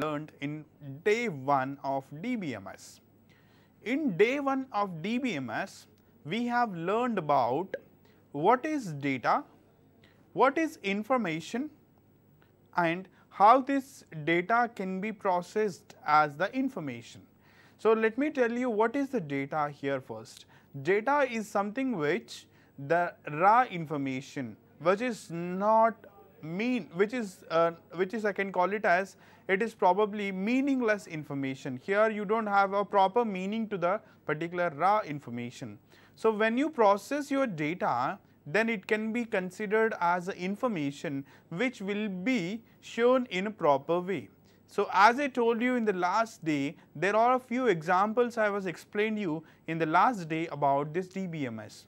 learned in day 1 of DBMS. In day 1 of DBMS, we have learned about what is data, what is information, and how this data can be processed as the information. So, let me tell you what is the data here first. Data is something which the raw information which is not which is I can call it as, it is probably meaningless information. Here you do not have a proper meaning to the particular raw information. So, when you process your data, then it can be considered as information which will be shown in a proper way. So, as I told you in the last day, there are a few examples I was explained you in the last day about this DBMS.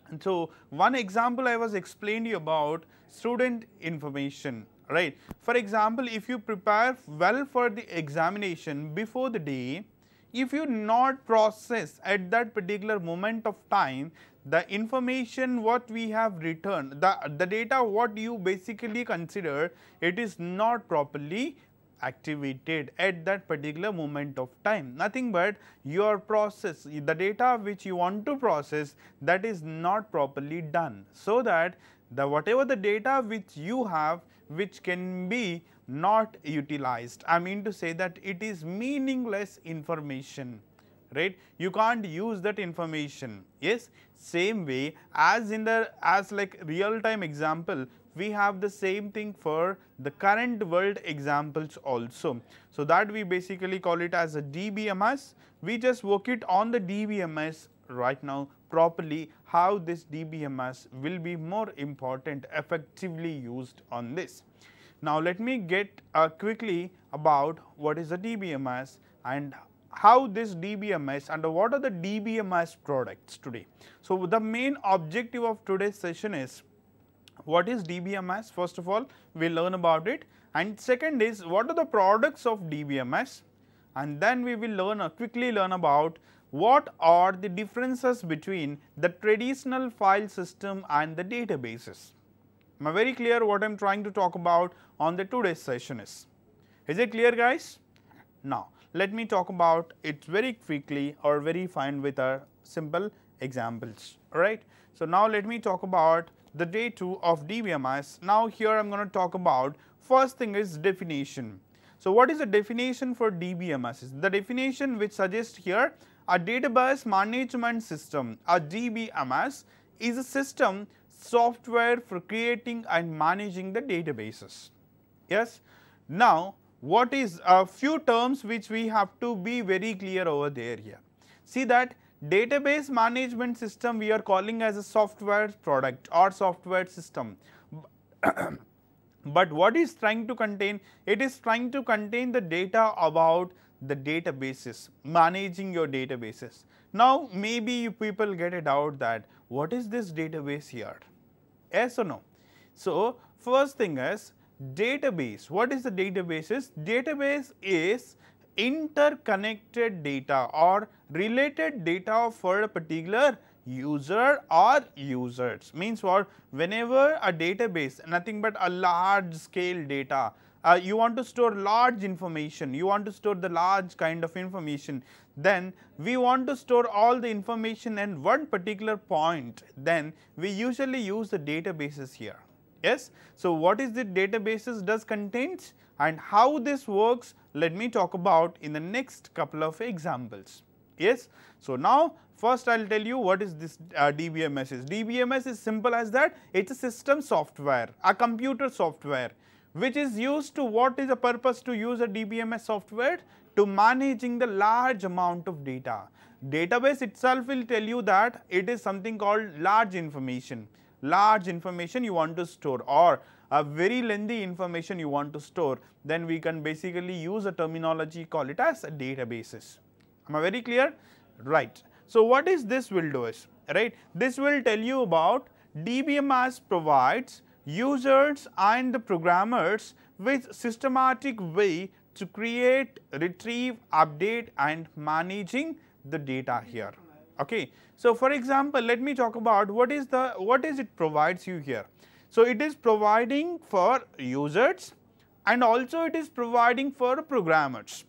And so, one example I was explained you about student information, right. For example, if you prepare well for the examination before the day, if you not process at that particular moment of time the information what we have written, the data what you basically consider, it is not properly activated at that particular moment of time. Nothing but your process, the data which you want to process, that is not properly done. So, that the whatever the data which you have which can be not utilized, I mean to say that it is meaningless information, right. You can't use that information. Yes, same way as in the like real time example, we have the same thing for the current world examples also. So, that we basically call it as a DBMS. We just work it on the DBMS right now properly, how this DBMS will be more important, effectively used on this. Now, let me get quickly about what is the DBMS and how this DBMS and what are the DBMS products today. So, the main objective of today's session is what is DBMS. First of all, we will learn about it, and second is what are the products of DBMS, and then we will quickly learn about what are the differences between the traditional file system and the databases. Am I very clear what I am trying to talk about on the today's session is? Is it clear, guys? Now, let me talk about it very quickly or very fine with our simple examples, alright. So, now let me talk about the day 2 of DBMS. Now, here I am going to talk about first thing is definition. So, what is the definition for DBMS? The definition which suggests here, a database management system, a DBMS, is a system software for creating and managing the databases. Yes. Now, what is a few terms which we have to be very clear over there here. See that database management system we are calling as a software product or software system. But what is trying to contain? It is trying to contain the data about the databases, managing your databases. Now, maybe you people get a doubt that what is this database here? Yes or no? So, first thing is database. What is the database? Database is interconnected data or related data for a particular user or users. Means what? Whenever a database, nothing but a large scale data, you want to store large information, you want to store the large kind of information, then we want to store all the information in one particular point, then we usually use the databases here. Yes. So, what is the databases does contains and how this works, let me talk about in the next couple of examples. Yes. So, now first I will tell you what is this DBMS is. DBMS is simple as that, it is a system software, a computer software which is used to, what is the purpose to use a DBMS software? To managing the large amount of data. Database itself will tell you that it is something called large information you want to store or a very lengthy information you want to store, then we can basically use a terminology, call it as a databases. Am I very clear? Right. So, what is this will do is, right, this will tell you about DBMS provides users and the programmers with systematic way to create, retrieve, update and managing the data here. Okay. So, for example, let me talk about what is it provides you here. So, it is providing for users and also it is providing for programmers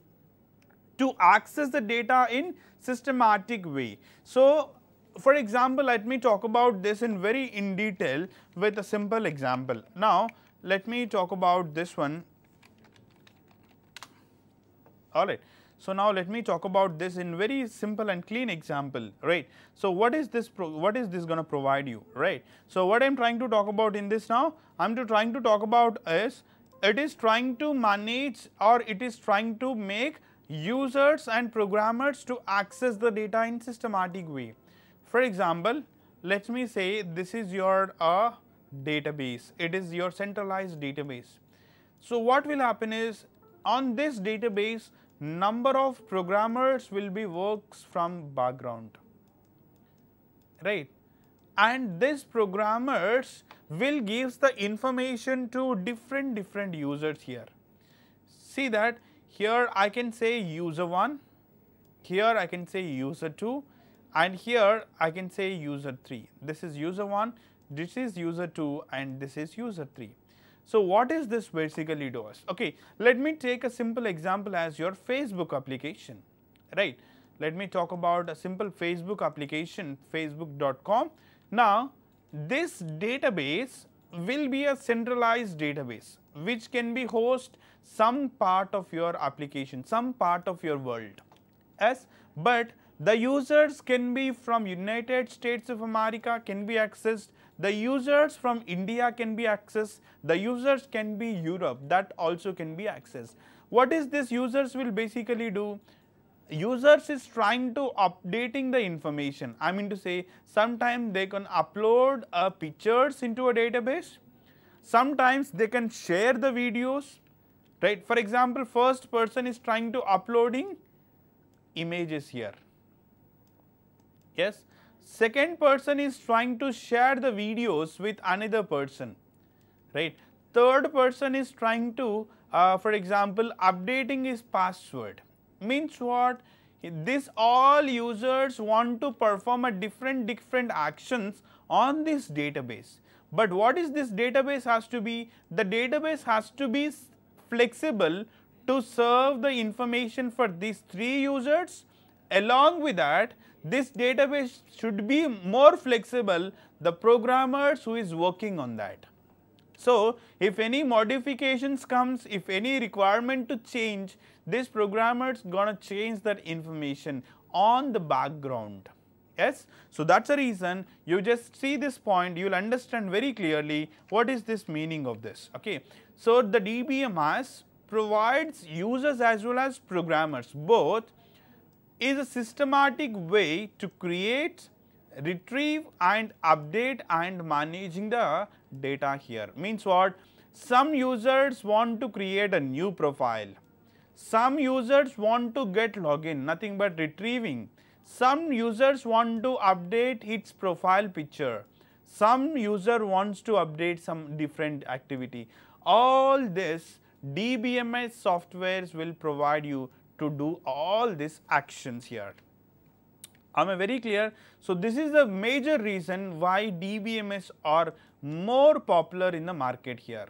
to access the data in systematic way. So, for example, let me talk about this in detail with a simple example. Now, let me talk about this one. All right. So, now let me talk about this in very simple and clean example, right. So, what is this going to provide you, right. So, what I am trying to talk about in this now, I am trying to talk about is it is trying to manage, or it is trying to make users and programmers to access the data in systematic way. For example, let me say this is your database, it is your centralized database. So, what will happen is on this database number of programmers will be works from background, right, and these programmers will gives the information to different users here. See that here I can say user 1, here I can say user 2, and here I can say user 3. This is user 1, this is user 2, and this is user 3. So, what is this basically does? Okay, let me take a simple example as your Facebook application, right. Let me talk about a simple Facebook application, facebook.com. Now, this database will be a centralized database which can be host some part of your application, some part of your world. Yes, but the users can be from United States of America, can be accessed. The users from India can be accessed. The users can be Europe, that also can be accessed. What is this users will basically do? Users is trying to updating the information. I mean to say, sometimes they can upload pictures into a database. Sometimes they can share the videos, right. For example, first person is trying to uploading images here. Yes. Second person is trying to share the videos with another person, right. Third person is trying to, for example, updating his password. Means what? This all users want to perform a different actions on this database. But what is this database has to be? The database has to be flexible to serve the information for these 3 users. Along with that, this database should be more flexible, the programmers who is working on that. So, if any modifications comes, if any requirement to change, this programmers gonna change that information on the background. Yes. So, that is the reason you just see this point, you will understand very clearly what is this meaning of this. Okay. So, the DBMS provides users as well as programmers both is a systematic way to create, retrieve and update and managing the data here. Means what? Some users want to create a new profile, some users want to get login, nothing but retrieving, some users want to update its profile picture, some user wants to update some different activity. All this DBMS softwares will provide you to do all these actions here. Am I very clear? So, this is the major reason why DBMS are more popular in the market here.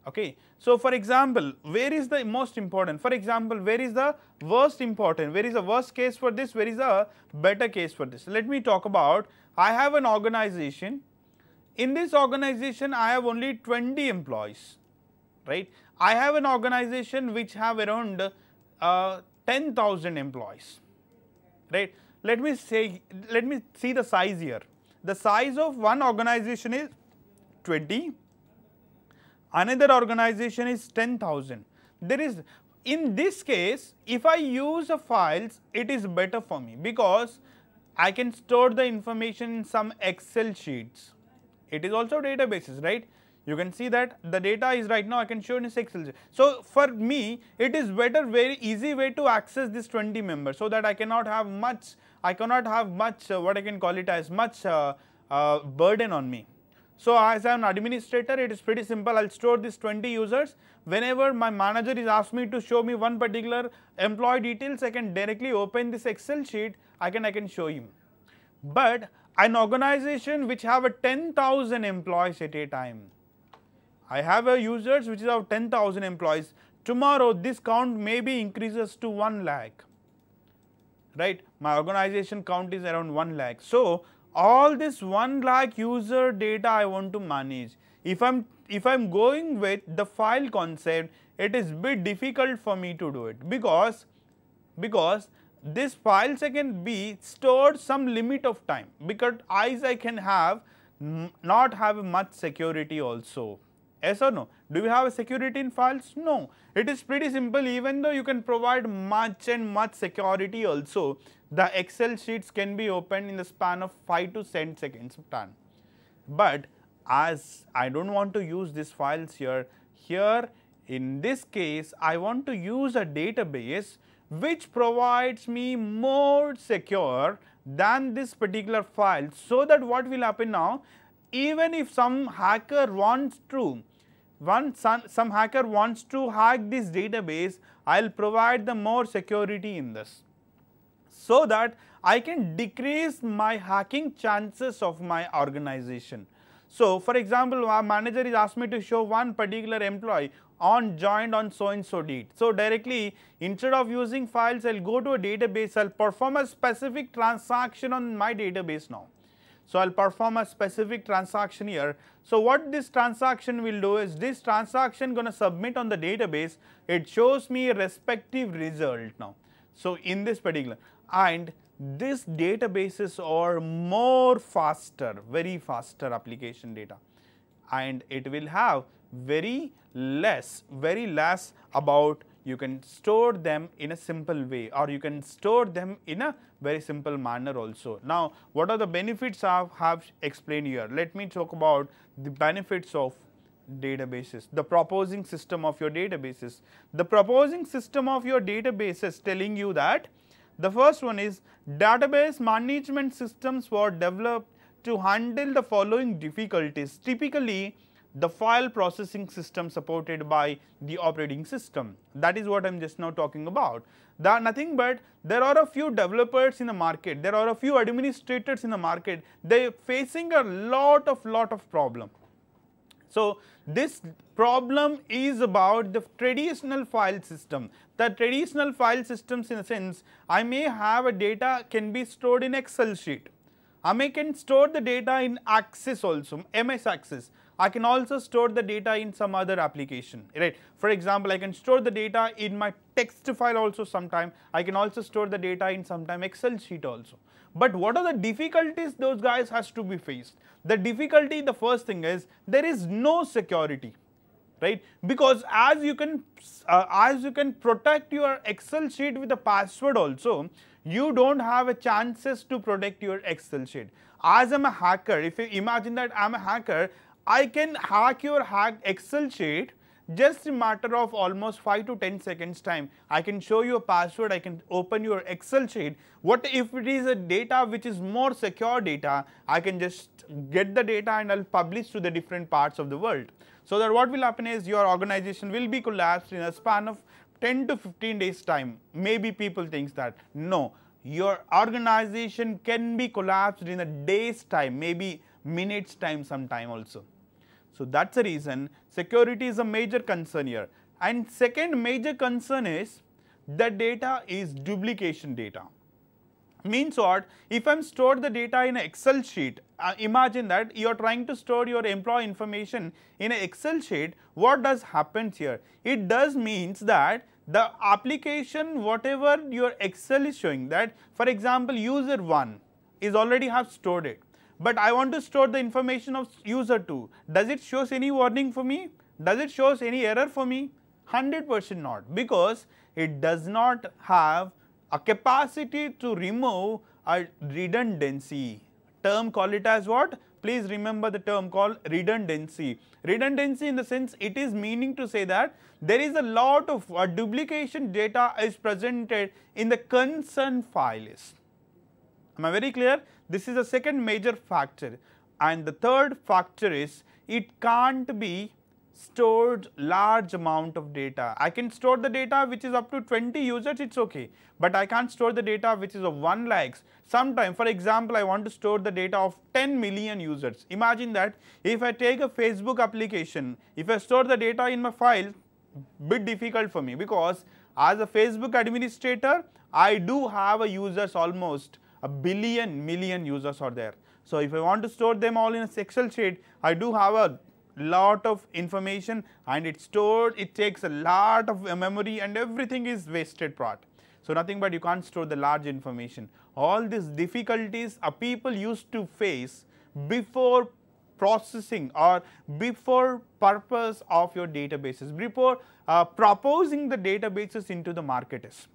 Okay. So, for example, where is the most important? For example, where is the worst important? Where is the worst case for this? Where is the better case for this? Let me talk about, I have an organization. In this organization, I have only 20 employees, right. I have an organization which have around 10,000 employees, right. Let me see the size here. The size of one organization is 20, another organization is 10,000. There is, in this case, if I use a files, it is better for me because I can store the information in some Excel sheets. It is also databases, right. You can see that the data is right now I can show in this Excel sheet. So, for me it is better, very easy way to access this 20 members, so that I cannot have much, what I can call it as much burden on me. So, as I am an administrator, it is pretty simple. I will store this 20 users. Whenever my manager is asked me to show me one particular employee details, I can directly open this Excel sheet, I can show him. But an organization which have a 10,000 employees at a time, I have a users which is of 10,000 employees. Tomorrow this count maybe increases to 1 lakh, right? My organization count is around 1 lakh. So all this 1 lakh user data I want to manage. If I'm going with the file concept, it is bit difficult for me to do it, because this files can be stored some limit of time, because I can have not have much security also. Yes or no? Do we have a security in files? No. It is pretty simple. Even though you can provide much security also, the Excel sheets can be opened in the span of 5 to 10 seconds of time. But as I don't want to use these files here in this case I want to use a database which provides me more secure than this particular file, so that what will happen now, even if some hacker wants to hack this database, I will provide the more security in this, so that I can decrease my hacking chances of my organization. So for example, our manager is asked me to show one particular employee joined on so and so date. So directly, instead of using files, I will go to a database, I will perform a specific transaction on my database now. So I will perform a specific transaction here. So what this transaction will do is, this transaction going to submit on the database, it shows me a respective result now. So in this particular, and these databases are more faster, very faster application data, and it will have very less about, you can store them in a simple way, or you can store them in a very simple manner also. Now what are the benefits I have explained here? Let me talk about the benefits of databases, the proposing system of your databases. The proposing system of your databases telling you that the first one is, database management systems were developed to handle the following difficulties. Typically the file processing system supported by the operating system. That is what I am just now talking about. Nothing but there are a few developers in the market, there are a few administrators in the market, they are facing a lot of problem. So this problem is about the traditional file system. The traditional file systems, in a sense, I may have a data can be stored in Excel sheet. I can store the data in Access also, MS Access. I can also store the data in some other application, right? For example, I can store the data in my text file also sometime. I can also store the data in sometime Excel sheet also. But what are the difficulties those guys has to be faced? The difficulty, the first thing is, there is no security, right? Because as you can protect your Excel sheet with a password also, you don't have a chances to protect your Excel sheet. As I'm a hacker, if you imagine that I'm a hacker, I can hack your Excel sheet just a matter of almost 5 to 10 seconds time. I can show you a password, I can open your Excel sheet. What if it is a data which is more secure data, I can just get the data and I'll publish to the different parts of the world. So that what will happen is, your organization will be collapsed in a span of 10 to 15 days time. Maybe people think that, no, your organization can be collapsed in a day's time, maybe minutes time sometime also. So that's the reason security is a major concern here. And second major concern is, the data is duplication data. Means what? If I'm stored the data in an Excel sheet, imagine that you are trying to store your employee information in an Excel sheet, what does happen here? It does means that the application, whatever your Excel is showing, that for example user 1 is already have stored it, but I want to store the information of user 2. Does it shows any warning for me? Does it shows any error for me? 100% not, because it does not have a capacity to remove a redundancy. Term call it as what? Please remember the term called redundancy. Redundancy in the sense, it is meaning to say that there is a lot of duplication data is presented in the concerned file list. Am I very clear? This is the second major factor. And the third factor is, it can't be stored large amount of data. I can store the data which is up to 20 users, it's okay, but I can't store the data which is of 1 lakhs. Sometime, for example, I want to store the data of 10 million users. Imagine that if I take a Facebook application, if I store the data in my file, bit difficult for me, because as a Facebook administrator, I do have a users, almost a million users are there. So if I want to store them all in a Excel sheet, I do have a lot of information and it's stored, it takes a lot of memory and everything is wasted part. So nothing but you can't store the large information. All these difficulties people used to face before processing or before purpose of your databases, before proposing the databases into the market is.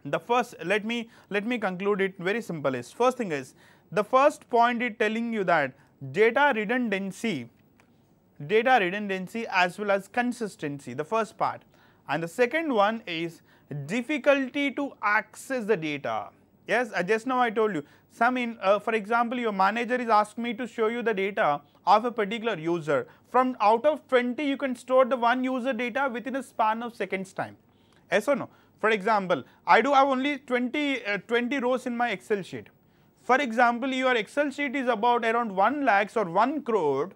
The first, let me conclude it very simple is, first thing is, the first point is telling you that data redundancy as well as consistency, the first part, and the second one is difficulty to access the data. Yes, just now I told you, for example, your manager is asking me to show you the data of a particular user. From out of 20, you can store the one user data within a span of seconds time. Yes or no? For example, I do have only 20 rows in my Excel sheet. For example, your Excel sheet is about around 1 lakhs or 1 crore.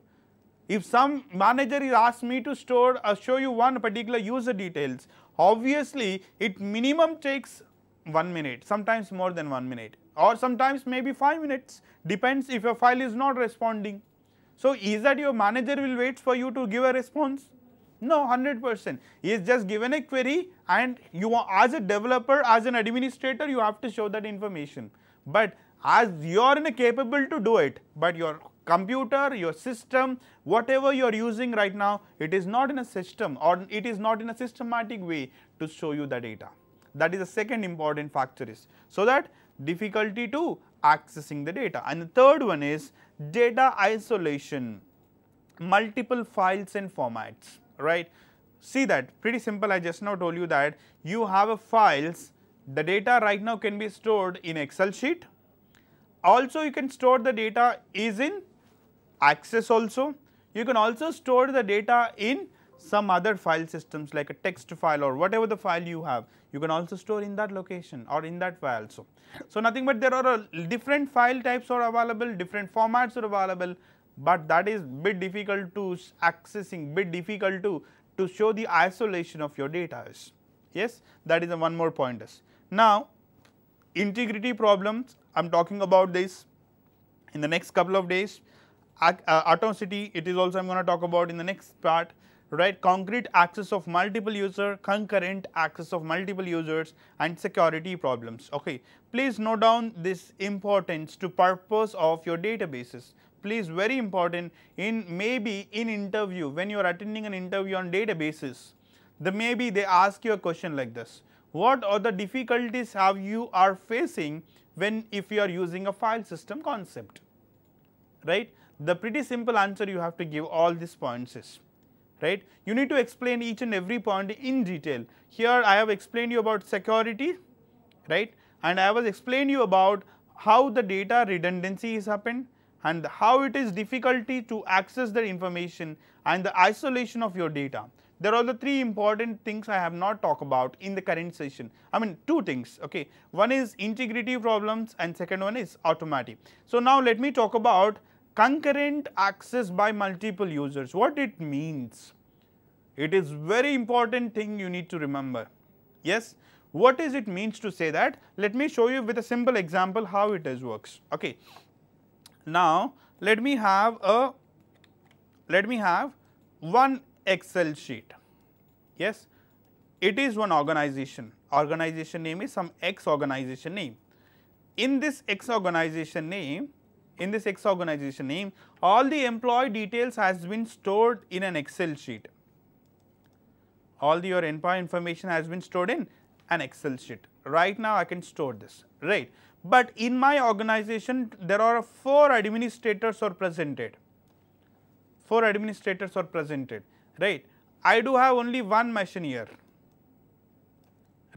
If some manager is asked me to show you one particular user details, obviously it minimum takes 1 minute, sometimes more than 1 minute, or sometimes maybe 5 minutes, depends if your file is not responding. So is that your manager will wait for you to give a response? No, 100%. He is just given a query and you are, as a developer, as an administrator, you have to show that information. But as you are capable to do it, but your computer, your system, whatever you are using right now, it is not in a system or it is not in a systematic way to show you the data. That is the second important factor is, so that difficulty to accessing the data. And the third one is data isolation, multiple files and formats, right? See that, pretty simple, I just now told you that you have a files, the data right now can be stored in Excel sheet. Also you can store the data is in Access also. You can also store the data in some other file systems like a text file or whatever the file you have, you can also store in that location or in that file also. So nothing but there are different file types are available, different formats are available, but that is bit difficult to accessing, bit difficult to show the isolation of your data is. Yes, that is the one more point is. Now integrity problems, I am talking about this in the next couple of days. Atomicity, it is also I am going to talk about in the next part, right? Concrete access of multiple user, concurrent access of multiple users and security problems. Okay, please note down this importance to purpose of your databases. Please, very important, in maybe in interview, when you are attending an interview on databases, maybe they ask you a question like this: what are the difficulties you are facing if you are using a file system concept, right? The pretty simple answer you have to give all these points is, right? You need to explain each and every point in detail. Here I have explained you about security, right? And I was explained you about how the data redundancy is happened and how it is difficulty to access the information and the isolation of your data. There are the three important things I have not talked about in the current session. I mean two things, okay. One is integrity problems and second one is automatic. So now let me talk about concurrent access by multiple users. What it means? It is very important thing you need to remember. Yes, what is it means to say that? Let me show you with a simple example how it is works. Okay. Now let me have one Excel sheet. Yes, it is one organization. Organization name is some X organization name. In this X organization name, all the employee details has been stored in an Excel sheet. All your employee information has been stored in an Excel sheet. Right now I can store this, right? But in my organization there are 4 administrators are presented. 4 administrators are presented, right? I do have only one machine here,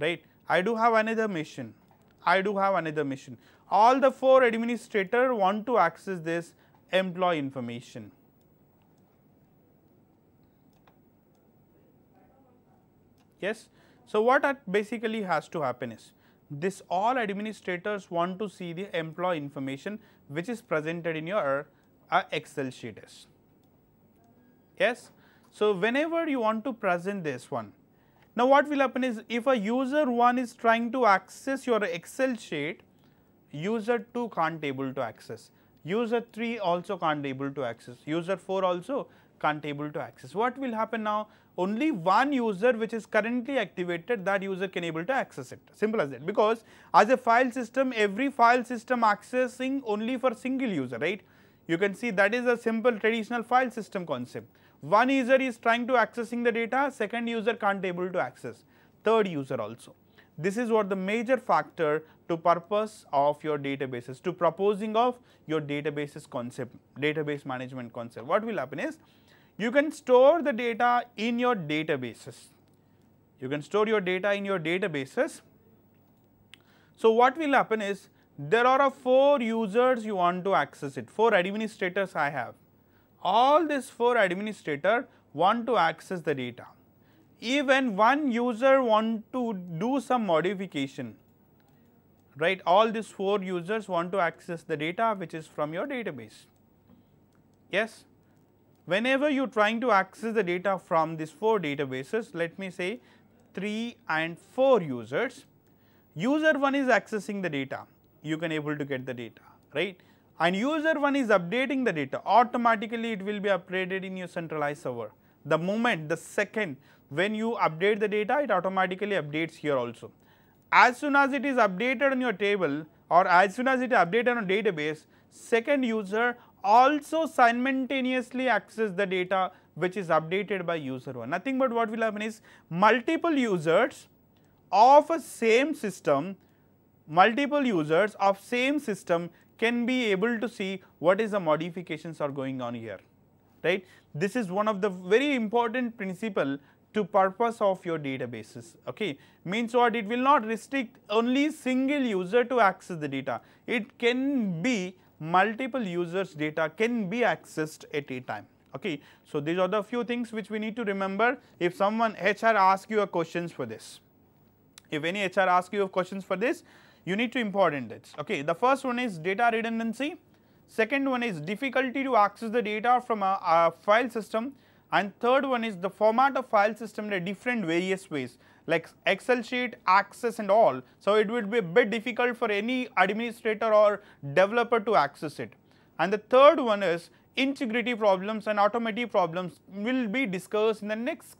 right? I do have another machine. All the 4 administrators want to access this employee information. Yes. So, what basically has to happen is this all administrators want to see the employee information which is presented in your Excel sheet is. Yes. So, whenever you want to present this one, now what will happen is if a user 1 is trying to access your Excel sheet, user 2 can't able to access, user 3 also can't able to access, user 4 also can't able to access. What will happen now? Only one user which is currently activated, that user can able to access it, simple as that, because as a file system, every file system accessing only for single user, right. You can see that is a simple traditional file system concept. One user is trying to accessing the data, second user can't able to access, third user also. This is what the major factor to purpose of your databases, to proposing of your databases concept, database management concept. What will happen is, you can store the data in your databases. You can store your data in your databases. So, what will happen is, there are 4 users you want to access it, 4 administrators I have. All these 4 administrators want to access the data. Even one user want to do some modification, right. All these 4 users want to access the data which is from your database. Yes. Whenever you are trying to access the data from these 4 databases, let me say 3 and 4 users, user 1 is accessing the data, you can able to get the data, right, and user 1 is updating the data, automatically it will be updated in your centralized server. The moment, the second when you update the data, it automatically updates here also. As soon as it is updated on your table, or as soon as it is updated on database, second user also simultaneously access the data which is updated by user 1. Nothing but what will happen is, multiple users of a same system, can be able to see what is the modifications are going on here, right. This is one of the very important principle to purpose of your databases, okay. Means what? It will not restrict only single user to access the data, it can be multiple users data can be accessed at a time, okay. So, these are the few things which we need to remember if someone HR asks you a questions for this. If any HR asks you questions for this, you need to important it, okay. The first one is data redundancy, second one is difficulty to access the data from a file system, and third one is the format of file system in different various ways like Excel sheet, access and all. So, it would be a bit difficult for any administrator or developer to access it. And the third one is integrity problems and automatic problems will be discussed in the next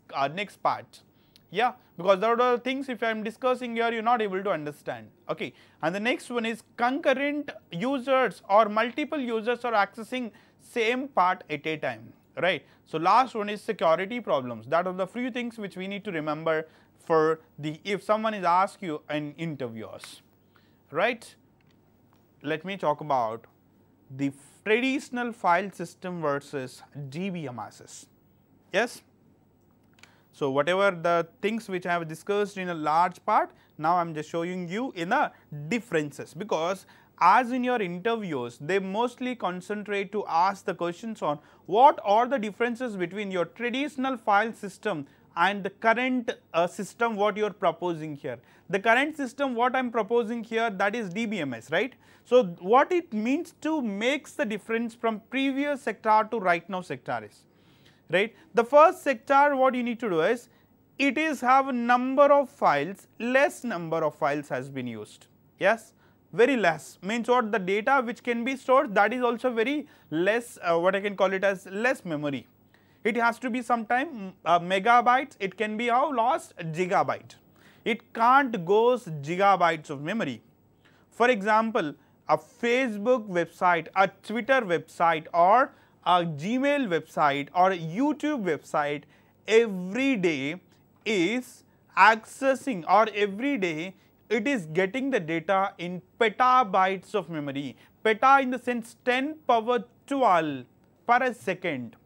part. Yeah, because there are things if I am discussing here you are not able to understand, okay. And the next one is concurrent users or multiple users are accessing same part at a time, right. So, last one is security problems. That are the few things which we need to remember for the if someone is asked you in interviews, right. Let me talk about the traditional file system versus DBMSs. Yes. So, whatever the things which I have discussed in a large part, now I am just showing you in the differences, because as in your interviews they mostly concentrate to ask the questions on what are the differences between your traditional file system and the current system what you are proposing here. The current system what I am proposing here, that is DBMS, right. So, what it means to makes the difference from previous sector to right now sector is, right. The first sector what you need to do is, it is have a number of files, less number of files has been used, yes, very less, means what, the data which can be stored, that is also very less, what I can call it as less memory. It has to be sometime megabytes, it can be how lost gigabyte, it can't goes gigabytes of memory. For example, a Facebook website, a Twitter website or a Gmail website or a YouTube website every day is accessing, or every day it is getting the data in petabytes of memory, peta in the sense 10 power 12 per a second,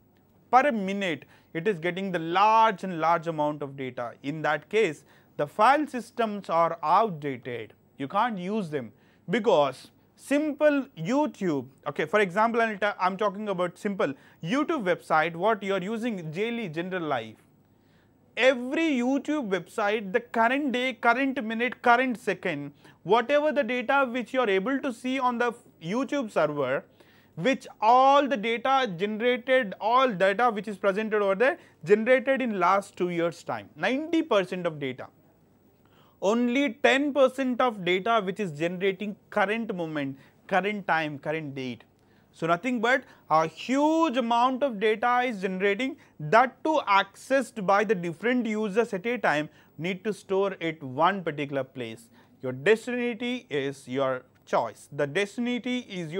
per a minute, it is getting the large amount of data. In that case, the file systems are outdated, you can't use them, because simple YouTube, okay, for example, I am talking about simple YouTube website what you are using daily general life. every YouTube website, the current day, current minute, current second, whatever the data which you are able to see on the YouTube server, which all the data generated, all data which is presented over there, generated in last 2 years time, 90% of data. Only 10% of data which is generating current moment, current time, current date. So nothing but a huge amount of data is generating, that too accessed by the different users at a time, need to store it one particular place. Your destination is your choice. The destination is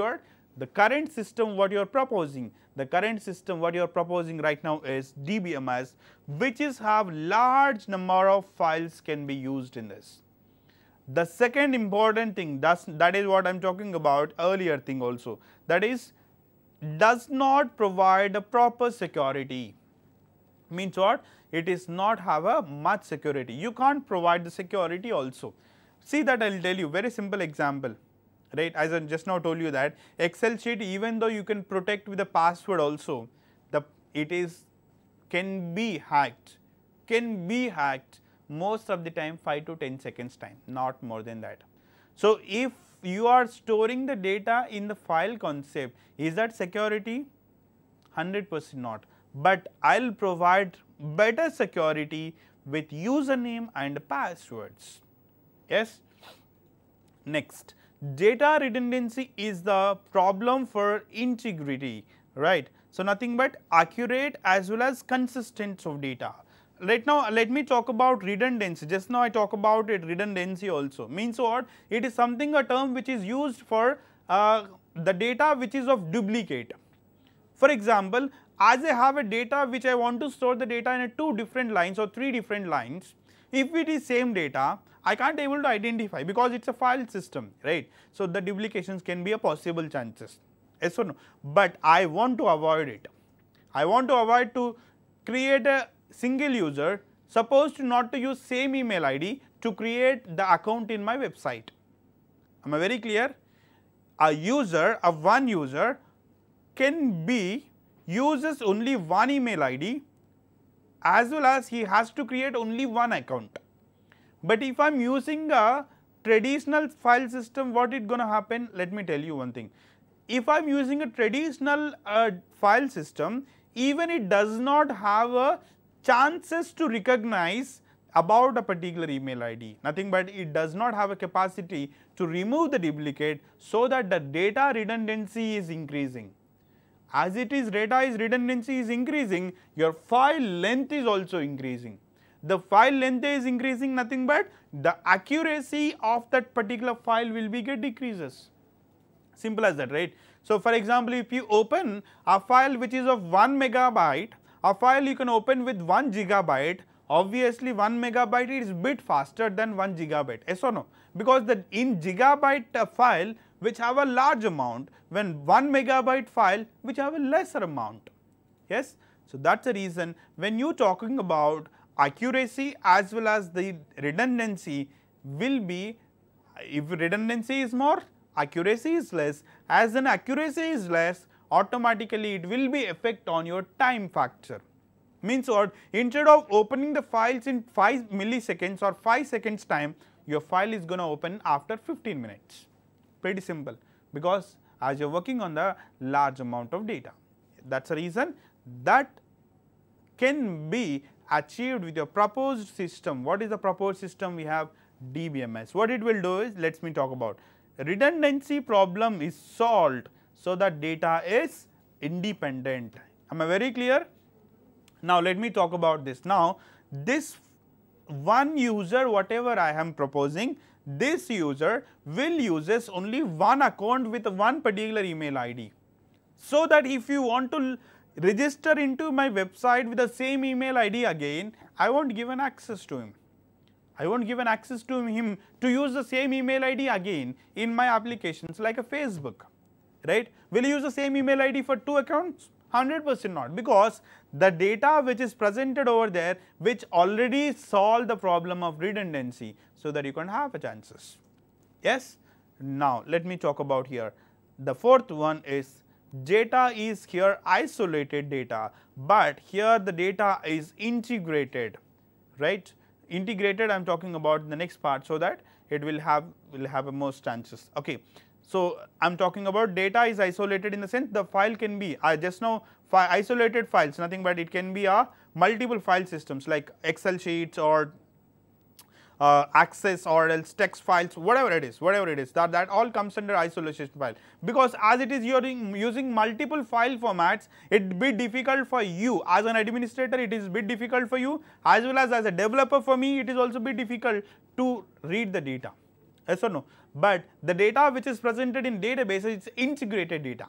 the current system what you are proposing. The current system what you are proposing right now is DBMS, which is have large number of files can be used in this. The second important thing, that is what I am talking about earlier thing also, that is does not provide a proper security. Means what? It is not have a much security. You can't provide the security also. See that I will tell you very simple example, right? As I just now told you that Excel sheet, even though you can protect with a password also, can be hacked most of the time 5 to 10 seconds time, not more than that. So if you are storing the data in the file concept, is that security? 100% not, but I will provide better security with username and passwords. Yes. Next, data redundancy is the problem for integrity, right? So nothing but accurate as well as consistent of data. Right now, let me talk about redundancy. Just now I talk about it, redundancy also. Means what? It is something, a term which is used for the data which is of duplicate. For example, as I have a data which I want to store the data in a 2 different lines or 3 different lines, if it is same data, I can't able to identify because it's a file system, right? So the duplications can be a possible chances. Yes or no? But I want to avoid it. I want to avoid to create a single user supposed to not to use same email ID to create the account in my website. Am I very clear? One user can be uses only one email ID as well as he has to create only one account. But if I am using a traditional file system, what is going to happen? Let me tell you one thing. If I am using a traditional file system, even it does not have a chances to recognize about a particular email ID, nothing but it does not have a capacity to remove the duplicate, so that the data redundancy is increasing. As it is data redundancy is increasing, your file length is also increasing. The file length is increasing, nothing but the accuracy of that particular file will be get decreases. Simple as that, right? So for example, if you open a file which is of 1 megabyte, a file you can open with 1 gigabyte, obviously 1 megabyte is bit faster than 1 gigabyte, yes or no? Because the in gigabyte file which have a large amount, when 1 megabyte file which have a lesser amount, yes. So that is the reason when you talking about accuracy as well as the redundancy will be, if redundancy is more, accuracy is less. As an accuracy is less, automatically it will be effect on your time factor. Means what? Instead of opening the files in 5 milliseconds or 5 seconds time, your file is going to open after 15 minutes. Pretty simple, because as you are working on the large amount of data. That is the reason that can be achieved with your proposed system. What is the proposed system? We have DBMS. What it will do is, let me talk about. Redundancy problem is solved so that data is independent. Am I very clear? Now let me talk about this. Now this one user, whatever I am proposing, this user will uses only one account with one particular email ID. So that if you want to register into my website with the same email ID again, I won't give an access to him. I won't give an access to him to use the same email ID again in my applications like a Facebook, right? Will you use the same email ID for 2 accounts? 100% not, because the data which is presented over there which already solve the problem of redundancy, so that you can have a chances. Yes. Now let me talk about here. The fourth one is data is here isolated data, but here the data is integrated. right? Integrated, I am talking about the next part, so that it will have a most chances. Okay. So I am talking about data is isolated in the sense the file can be, I just now isolated files, nothing but it can be a multiple file systems like Excel sheets or access or else text files, whatever it is, that all comes under isolation file, because as it is using multiple file formats, it be difficult for you as an administrator, it is bit difficult for you, as well as a developer for me, it is also bit difficult to read the data. Yes or no? But the data which is presented in database is integrated data.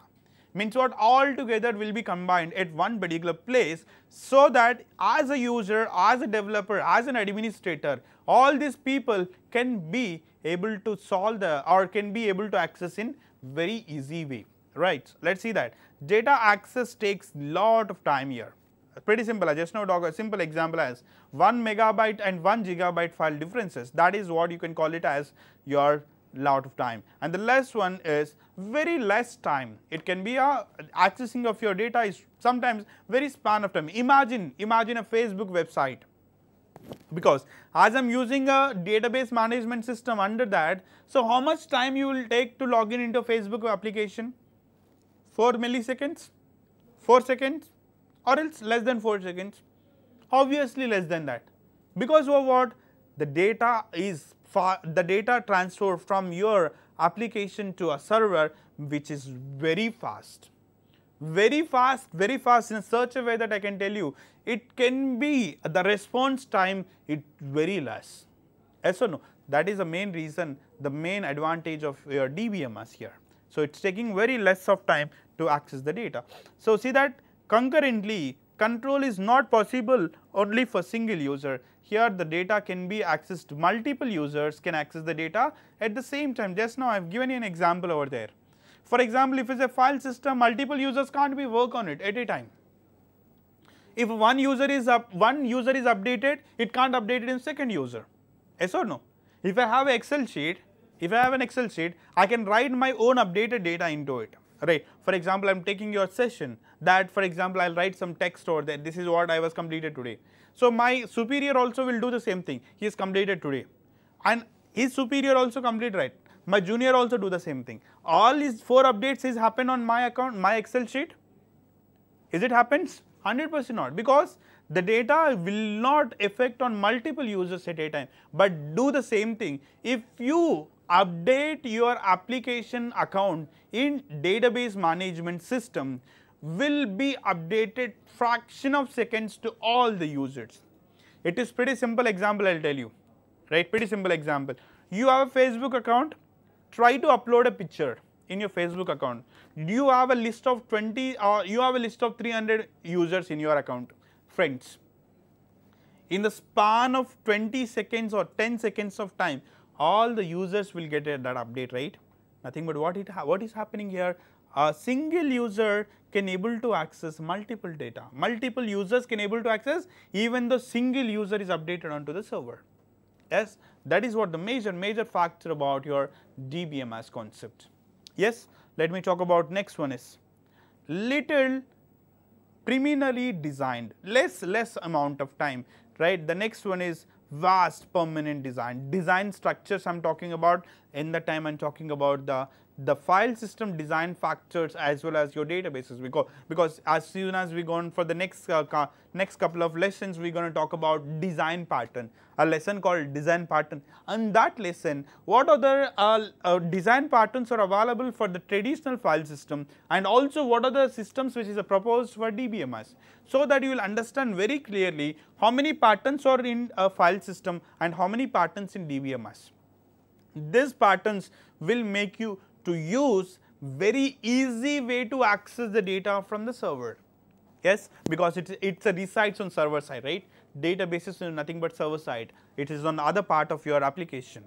Means what, all together will be combined at one particular place, so that as a user, as a developer, as an administrator, all these people can be able to solve or can be able to access in very easy way, right? Let's see that. Data access takes lot of time here. Pretty simple. I just now talk a simple example as 1 megabyte and 1 gigabyte file differences. That is what you can call it as your lot of time. And the last one is very less time. It can be accessing of your data is sometimes very span of time. Imagine a Facebook website, because as I am using a database management system under that, so how much time you will take to log in into Facebook application? 4 milliseconds, 4 seconds, or else less than 4 seconds, obviously less than that, because of what, the data is the data transfer from your application to a server, which is very fast in such a way that I can tell you it can be the response time it very less. Yes or no? That is the main reason, the main advantage of your DBMS here. So it's taking very less of time to access the data. So see that concurrently control is not possible only for single user. Here the data can be accessed, multiple users can access the data at the same time. Just now I have given you an example over there. For example, if it is a file system, multiple users can't be work on it at a time. If one user is updated, it can't update it in second user. Yes or no? If I have an Excel sheet, I can write my own updated data into it. Right. For example, I am taking your session that, for example, I will write some text over there. This is what I was completed today. So my superior also will do the same thing. He is completed today, and his superior also complete, right. My junior also do the same thing. All these 4 updates is happen on my account, my Excel sheet. Is it happens? 100% not, because the data will not affect on multiple users at a time, but do the same thing. If you update your application account in database management system, will be updated fraction of seconds to all the users. It is pretty simple example, I will tell you, right, pretty simple example. You have a Facebook account, try to upload a picture in your Facebook account. You have a list of 20 or you have a list of 300 users in your account, friends. In the span of 20 seconds or 10 seconds of time, all the users will get that update, right? Nothing but what is happening here, a single user can able to access multiple data, multiple users can able to access even the single user is updated onto the server. Yes, that is what the major factor about your DBMS concept. Yes, let me talk about next one is little preliminarily designed, less amount of time, right. The next one is vast permanent design structures. I am talking about in the time I am talking about the file system design factors as well as your databases, because as soon as we go on for the next couple of lessons, we are going to talk about design pattern, a lesson called design pattern. And that lesson, what other design patterns are available for the traditional file system, and also what are the systems which is proposed for DBMS, so that you will understand very clearly how many patterns are in a file system and how many patterns in DBMS. These patterns will make you to use very easy way to access the data from the server. Yes, because it's a resides on server side, right. Databases is nothing but server side. It is on the other part of your application.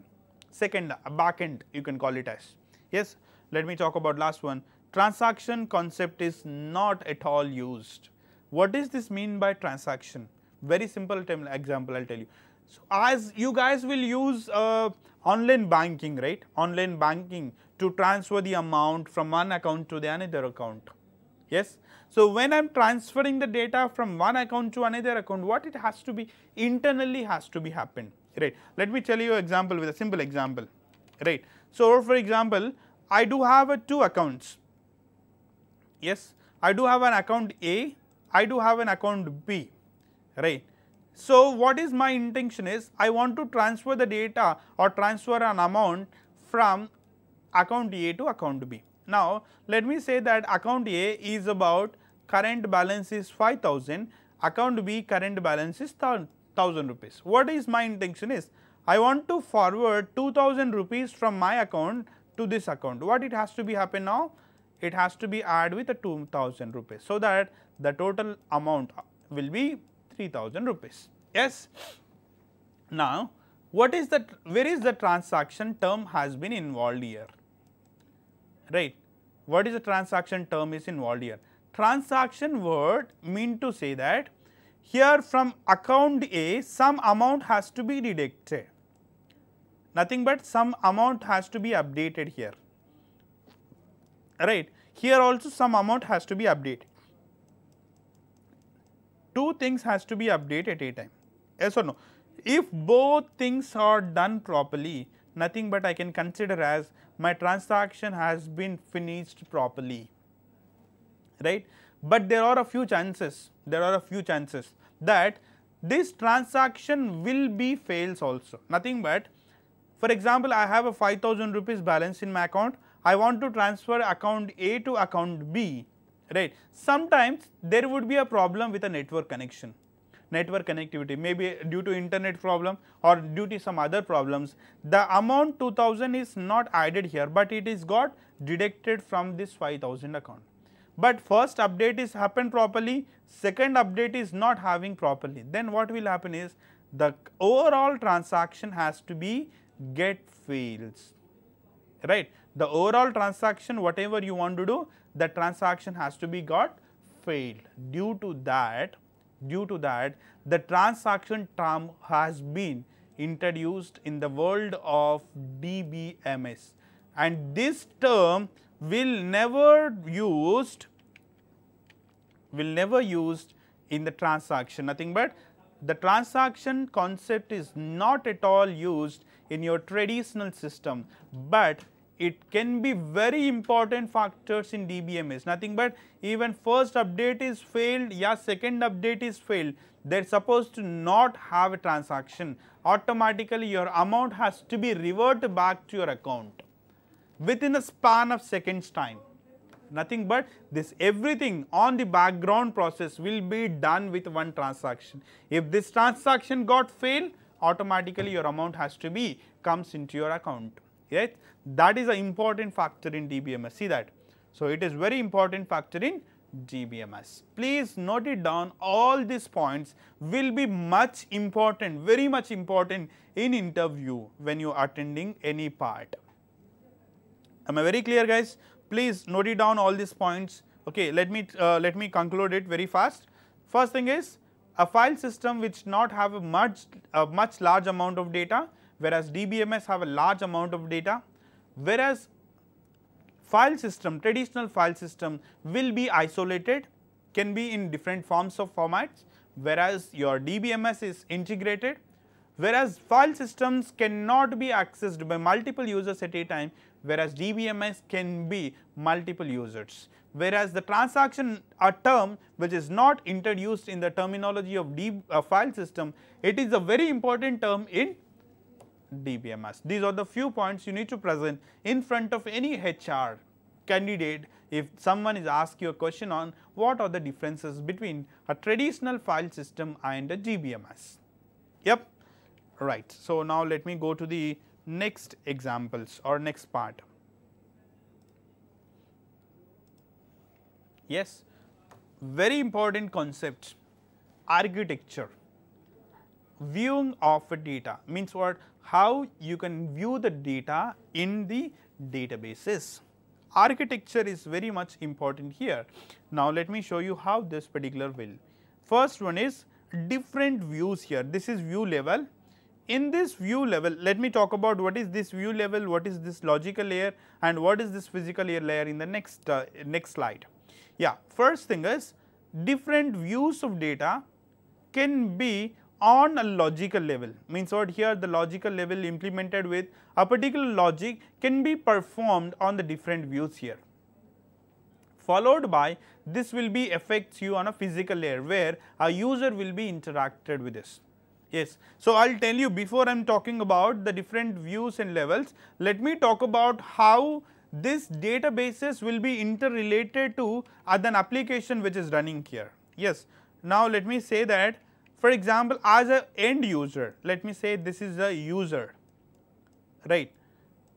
Second, backend you can call it as. Yes, let me talk about last one. Transaction concept is not at all used. What does this mean by transaction? Very simple example I will tell you. So as you guys will use online banking, right, online banking to transfer the amount from one account to the another account. Yes, So when I am transferring the data from one account to another account, what it has to be internally has to be happen, right. Let me tell you an example with a simple example, right. So for example, I do have two accounts. Yes, I do have an account A, I do have an account B, right. So what is my intention is, I want to transfer the data or transfer an amount from account A to account B. Now let me say that account A is about current balance is 5,000, account B current balance is 1,000 rupees. What is my intention is, I want to forward 2,000 rupees from my account to this account. What it has to be happen now? It has to be add with the 2,000 rupees, so that the total amount will be 3,000 rupees. Yes. Now what is that, where is the transaction term has been involved here, right. What is the transaction term is involved here? Transaction word mean to say that here from account A some amount has to be deducted, nothing but some amount has to be updated here, right. Here also some amount has to be updated. Two things has to be updated at a time, yes or no. If both things are done properly, nothing but I can consider as my transaction has been finished properly, right. But there are a few chances, that this transaction will be fails also, nothing but, for example, I have a 5,000 rupees balance in my account, I want to transfer account A to account B, right. Sometimes there would be a problem with a network connection, network connectivity, maybe due to internet problem or due to some other problems, the amount 2,000 is not added here, but it is got deducted from this 5,000 account. But first update is happened properly, second update is not having properly, then what will happen is the overall transaction has to be get fails, right. The overall transaction whatever you want to do, the transaction has to be got failed. Due to that the transaction term has been introduced in the world of DBMS, and this term will never used in the transaction, nothing but the transaction concept is not at all used in your traditional system, but it can be very important factors in DBMS, nothing but even first update is failed, yeah, second update is failed, they are supposed to not have a transaction, automatically your amount has to be reverted back to your account within a span of seconds time, nothing but this everything on the background process will be done with one transaction. If this transaction got failed, automatically your amount has to be comes into your account, right. That is an important factor in DBMS, see that. So it is very important factor in DBMS. Please note it down, all these points will be much important, very much important in interview when you are attending any part. Am I very clear, guys? Please note it down all these points. Okay, let me conclude it very fast. First thing is, a file system which not have a much large amount of data, whereas DBMS have a large amount of data, whereas file system, traditional file system will be isolated, can be in different forms of formats, whereas your DBMS is integrated, whereas file systems cannot be accessed by multiple users at a time, whereas DBMS can be multiple users. Whereas the transaction a term which is not introduced in the terminology of file system, it is a very important term in DBMS. These are the few points you need to present in front of any HR candidate if someone is asked you a question on what are the differences between a traditional file system and a DBMS. Yep, right. So now let me go to the next examples or next part. Yes, very important concept, architecture. Viewing of a data means what? How you can view the data in the databases. Architecture is very much important here. Now let me show you how this particular will. First one is different views here. This is view level. In this view level, let me talk about what is this view level, what is this logical layer, and what is this physical layer in the next slide. Yeah, first thing is different views of data can be on a logical level, means what here the logical level implemented with a particular logic can be performed on the different views here. Followed by this will be affects you on a physical layer where a user will be interacted with this. Yes. So, I will tell you before I am talking about the different views and levels, let me talk about how this databases will be interrelated to an application which is running here. Yes. Now, let me say that for example, as an end user, let me say this is a user, right,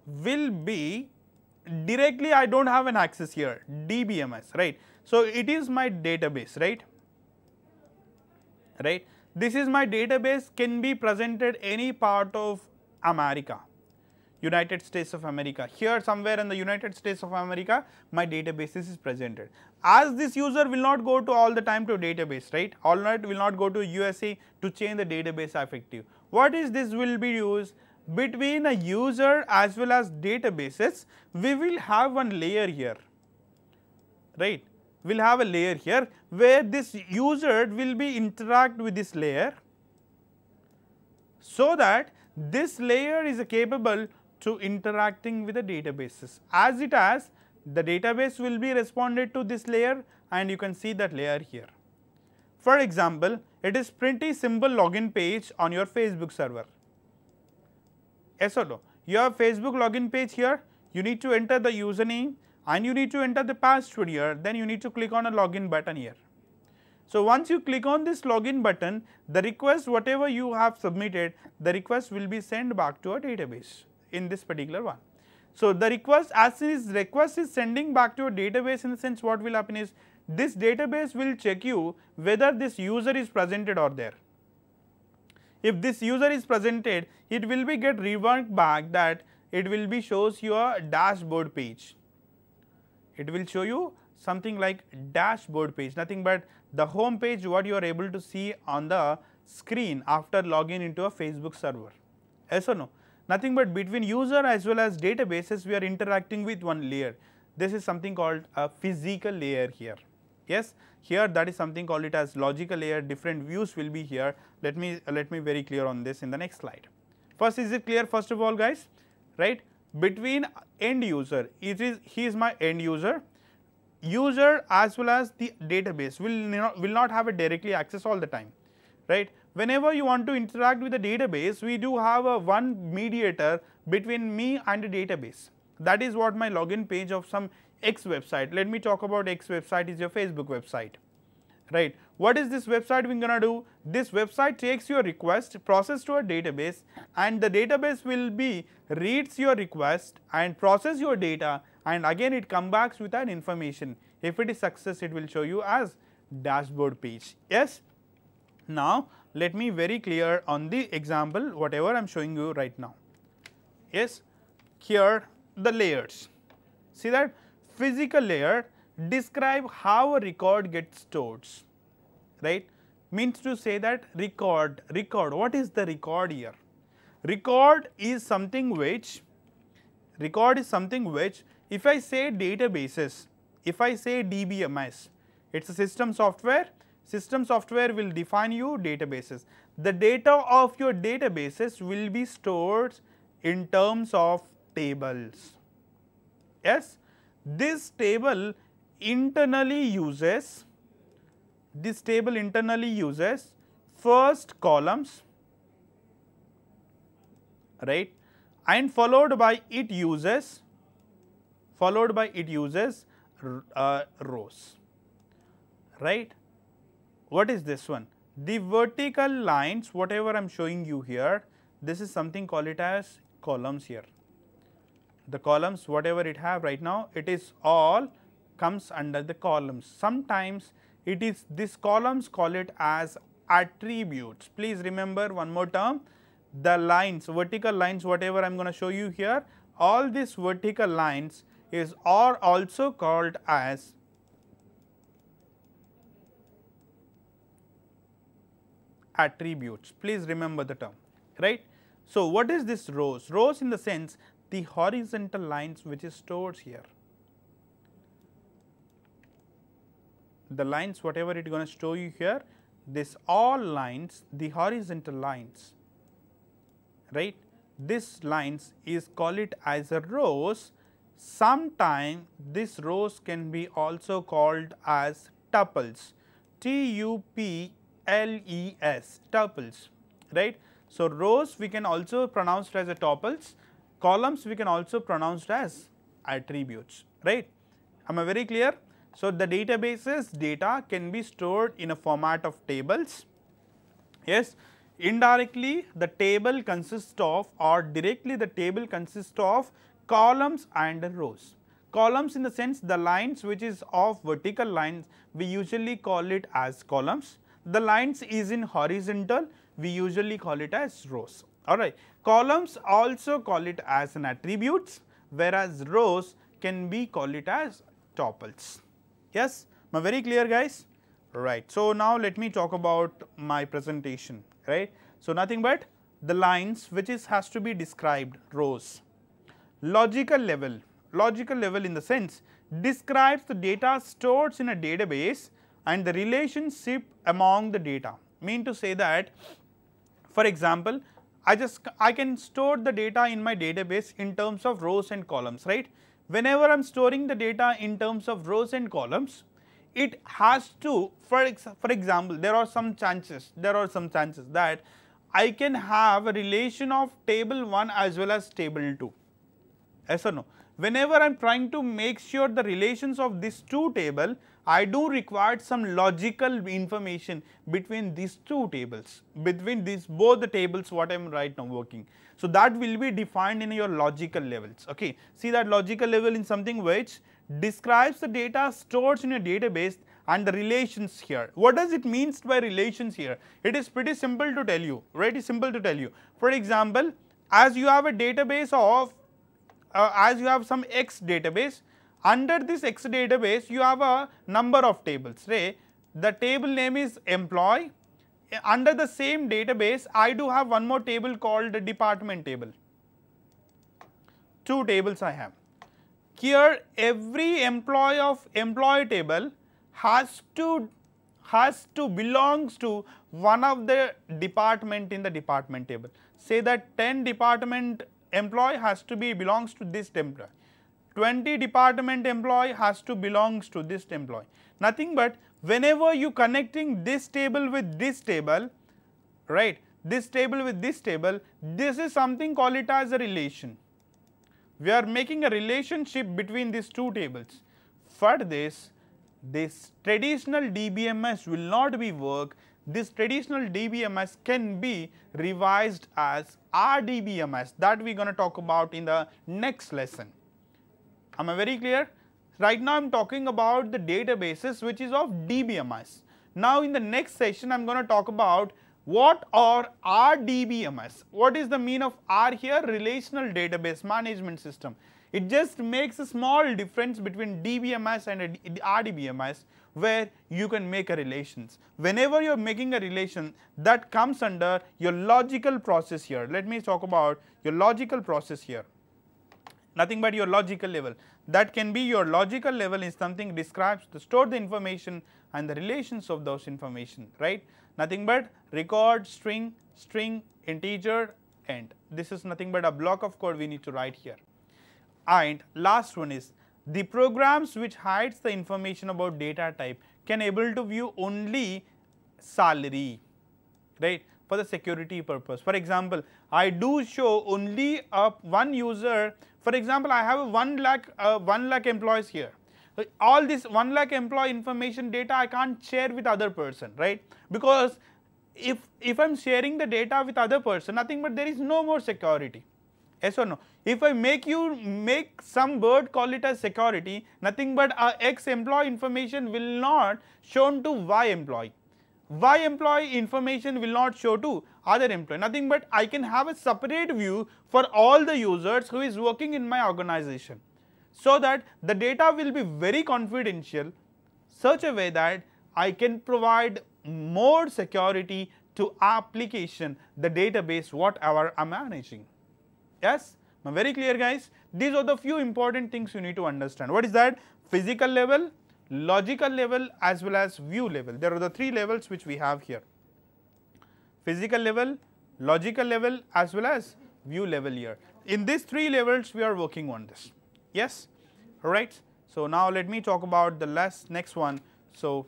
will be directly I do not have an access here DBMS, right. So, it is my database, right. This is my database, can be presented any part of America, United States of America. Here somewhere in the United States of America, my database is presented. As this user will not go to all the time to database, right, all right, will not go to USA to change the database effective. What is this will be used? Between a user as well as databases, we will have one layer here, right. We will have a layer here where this user will be interact with this layer, so that this layer is capable to interacting with the databases. As it has, the database will be responded to this layer and you can see that layer here. For example, it is pretty simple login page on your Facebook server. Yes or no? You have Facebook login page here, you need to enter the username and you need to enter the password here, then you need to click on a login button here. So, once you click on this login button, the request whatever you have submitted, the request will be sent back to a database in this particular one. So, the request as soon as request is sending back to a database, in the sense what will happen is this database will check you whether this user is presented or there. If this user is presented, it will be get reworked back that it will be shows your dashboard page. It will show you something like dashboard page, nothing but the home page what you are able to see on the screen after login into a Facebook server. Yes or no? Nothing but between user as well as databases we are interacting with one layer. This is something called a physical layer here. Yes, here that is something called it as logical layer, different views will be here. Let me very clear on this in the next slide. First, is it clear first of all guys, right? Between end user, he is my end user, user as well as the database will not have a directly access all the time, right. Whenever you want to interact with the database, we do have a one mediator between me and the database. That is what my login page of some X website. Let me talk about X website is your Facebook website, right. What is this website we are going to do? This website takes your request, process to a database, and the database will be reads your request and process your data, and again it comes back with an information. If it is success, it will show you as dashboard page. Yes. Now, let me very clear on the example whatever I am showing you right now. Yes, here the layers. See that physical layer describe how a record gets stored, right. Means to say that record, what is the record here? Record is something which if I say databases, if I say DBMS, it is a system software will define you databases. The data of your databases will be stored in terms of tables. Yes, this table internally uses first columns, right, and followed by it uses rows, right. What is this one? The vertical lines whatever I am showing you here, this is something call it as columns here. The columns whatever it have right now, it is all comes under the columns. Sometimes it is this columns call it as attributes. Please remember one more term, the lines, vertical lines whatever I am going to show you here, all these vertical lines are also called as attributes. Please remember the term, right. So, what is this rows? Rows in the sense the horizontal lines which is stored here. the lines whatever it is going to show you here, this all lines, the horizontal lines, right, this lines is call it as a rows. Sometime this rows can be also called as tuples, T-U-P-L-E-S, tuples, right. So, rows we can also pronounce as a tuples, columns we can also pronounce as attributes, right. Am I very clear? So, the database's data can be stored in a format of tables. Yes, indirectly the table consists of, or directly the table consists of columns and rows. Columns in the sense the lines which is of vertical lines, we usually call it as columns. The lines is in horizontal, we usually call it as rows. Alright. Columns also call it as an attributes, whereas rows can be call it as tuples. Yes, am I very clear, guys? Right. So, now let me talk about my presentation, right. So, nothing but the lines which is has to be described, rows. Logical level in the sense describes the data stored in a database and the relationship among the data. Mean to say that, for example, I can store the data in my database in terms of rows and columns, right. Whenever I am storing the data in terms of rows and columns, it has to, for example, there are some chances that I can have a relation of table 1 as well as table 2, yes or no. Whenever I am trying to make sure the relations of these two tables, I do require some logical information between these two tables, between these both the tables what I am right now working. So, that will be defined in your logical levels. Okay. See that logical level in something which describes the data stored in a database and the relations here. What does it means by relations here? It is pretty simple to tell you, right? It's simple to tell you. For example, as you have a database of as you have some X database, under this X database you have a number of tables, right? The table name is employee. Under the same database I do have one more table called the department table. Two tables I have. Here every employee of employee table has to belongs to one of the department in the department table. Say that 10 department employee has to be belongs to this employee, 20 department employee has to belongs to this employee. Nothing but whenever you connecting this table with this table, right, this table with this table, this is something call it as a relation. We are making a relationship between these two tables. For this traditional DBMS will not be work. This traditional DBMS can be revised as RDBMS, that we are going to talk about in the next lesson. Am I very clear? Right now I am talking about the databases which is of DBMS. Now in the next session I am going to talk about what are RDBMS. What is the mean of R here? Relational Database Management System. It just makes a small difference between DBMS and RDBMS, where you can make a relations. Whenever you are making a relation, that comes under your logical process here. Let me talk about your logical process here. Nothing but your logical level. That can be your logical level is something describes to store the information and the relations of those information, right. Nothing but record, string, integer, end. This is nothing but a block of code we need to write here. And last one is the programs which hides the information about data type can able to view only salary, right, for the security purpose. For example, I do show only one user. For example, I have 1 lakh employees here. All this 1 lakh employee information data I can't share with other person, right, because if I am sharing the data with other person, nothing but there is no more security. Yes or no? If I make some word call it as security, nothing but X employee information will not shown to Y employee. Y employee information will not show to other employee. Nothing but I can have a separate view for all the users who is working in my organization, so that the data will be very confidential, such a way that I can provide more security to application, the database whatever I am managing. Yes, am I very clear, guys? These are the few important things you need to understand. What is that? Physical level, logical level as well as view level. There are the 3 levels which we have here: physical level, logical level as well as view level here. In these 3 levels we are working on this. Yes, alright. So, now let me talk about the next one. So,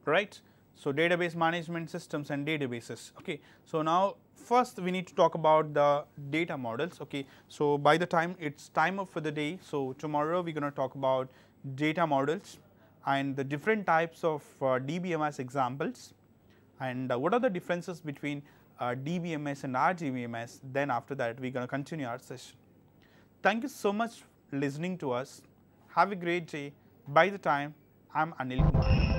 right. So, database management systems and databases. Okay. So, now first we need to talk about the data models. Okay. So, by the time it's time up for the day, so tomorrow we are going to talk about data models and the different types of DBMS examples, and what are the differences between DBMS and RGBMS. Then after that we are going to continue our session. Thank you so much for listening to us. Have a great day. By the time, I am Anil Kumar.